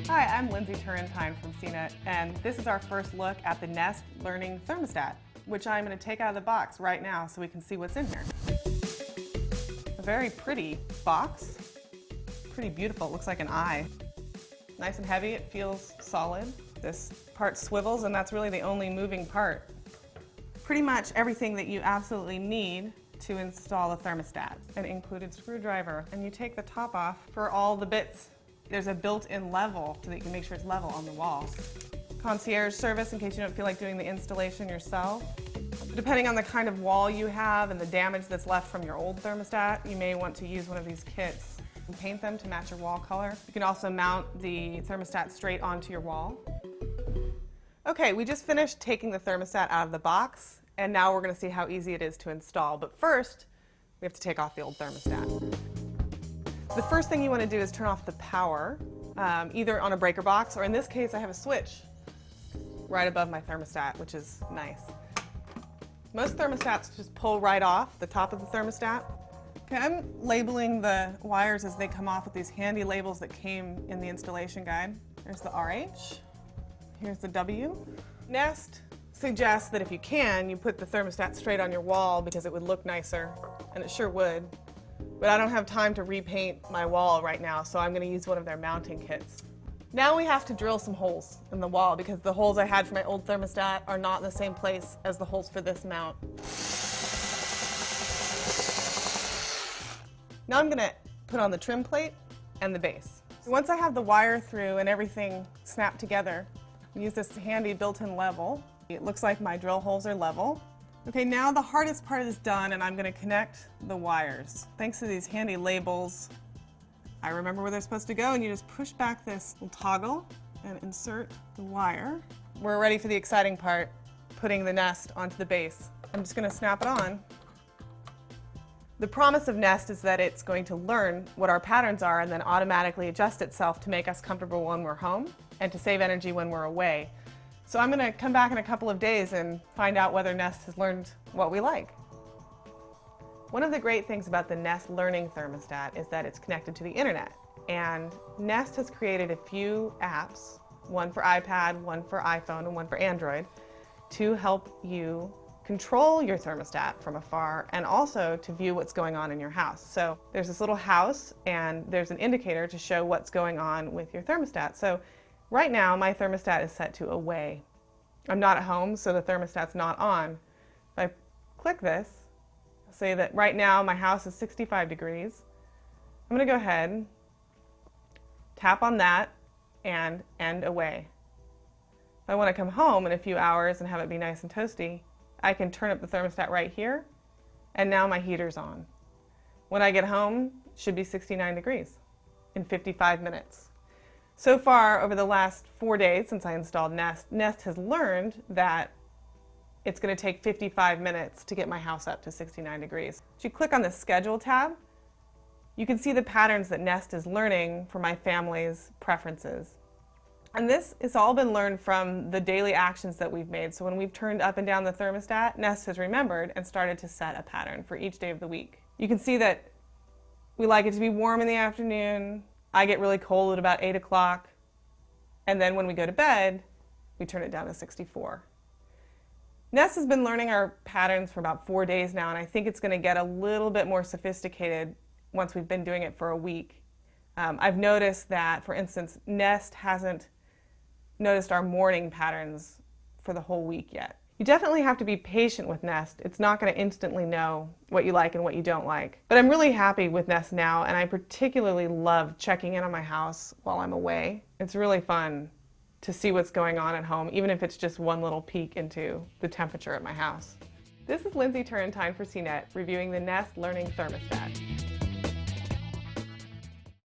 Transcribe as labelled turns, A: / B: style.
A: Hi, I'm Lindsey Turrentine from CNET, and this is our first look at the Nest Learning Thermostat, which I'm going to take out of the box right now so we can see what's in here. A very pretty box, pretty beautiful, it looks like an eye. Nice and heavy, it feels solid. This part swivels, and that's really the only moving part. Pretty much everything that you absolutely need to install a thermostat. An included screwdriver, and you take the top off for all the bits. There's a built-in level so that you can make sure it's level on the wall. Concierge service in case you don't feel like doing the installation yourself. Depending on the kind of wall you have and the damage that's left from your old thermostat, you may want to use one of these kits and paint them to match your wall color. You can also mount the thermostat straight onto your wall. Okay, we just finished taking the thermostat out of the box, and now we're going to see how easy it is to install. But first, we have to take off the old thermostat. The first thing you want to do is turn off the power, either on a breaker box, or in this case, I have a switch right above my thermostat, which is nice. Most thermostats just pull right off the top of the thermostat. Okay, I'm labeling the wires as they come off with these handy labels that came in the installation guide. There's the RH, here's the W. Nest suggests that if you can, you put the thermostat straight on your wall because it would look nicer, and it sure would. But I don't have time to repaint my wall right now, so I'm going to use one of their mounting kits. Now we have to drill some holes in the wall because the holes I had for my old thermostat are not in the same place as the holes for this mount. Now I'm going to put on the trim plate and the base. Once I have the wire through and everything snapped together, I use this handy built-in level. It looks like my drill holes are level. Okay, now the hardest part is done, and I'm going to connect the wires. Thanks to these handy labels, I remember where they're supposed to go, and you just push back this little toggle and insert the wire. We're ready for the exciting part, putting the Nest onto the base. I'm just going to snap it on. The promise of Nest is that it's going to learn what our patterns are and then automatically adjust itself to make us comfortable when we're home and to save energy when we're away. So I'm going to come back in a couple of days and find out whether Nest has learned what we like. One of the great things about the Nest Learning Thermostat is that it's connected to the internet. And Nest has created a few apps, one for iPad, one for iPhone, and one for Android, to help you control your thermostat from afar and also to view what's going on in your house. So there's this little house and there's an indicator to show what's going on with your thermostat. So right now my thermostat is set to away. I'm not at home, so the thermostat's not on. If I click this, I'll say that right now my house is 65 degrees. I'm going to go ahead, tap on that, and end away. If I want to come home in a few hours and have it be nice and toasty, I can turn up the thermostat right here, and now my heater's on. When I get home, it should be 69 degrees in 55 minutes. So far, over the last 4 days since I installed Nest, Nest has learned that it's going to take 55 minutes to get my house up to 69 degrees. If you click on the Schedule tab, you can see the patterns that Nest is learning for my family's preferences. And this has all been learned from the daily actions that we've made. So when we've turned up and down the thermostat, Nest has remembered and started to set a pattern for each day of the week. You can see that we like it to be warm in the afternoon. I get really cold at about 8 o'clock. And then when we go to bed, we turn it down to 64. Nest has been learning our patterns for about 4 days now, and I think it's going to get a little bit more sophisticated once we've been doing it for a week. I've noticed that, for instance, Nest hasn't noticed our morning patterns for the whole week yet. You definitely have to be patient with Nest. It's not going to instantly know what you like and what you don't like. But I'm really happy with Nest now, and I particularly love checking in on my house while I'm away. It's really fun to see what's going on at home, even if it's just one little peek into the temperature at my house. This is Lindsey Turrentine for CNET, reviewing the Nest Learning Thermostat.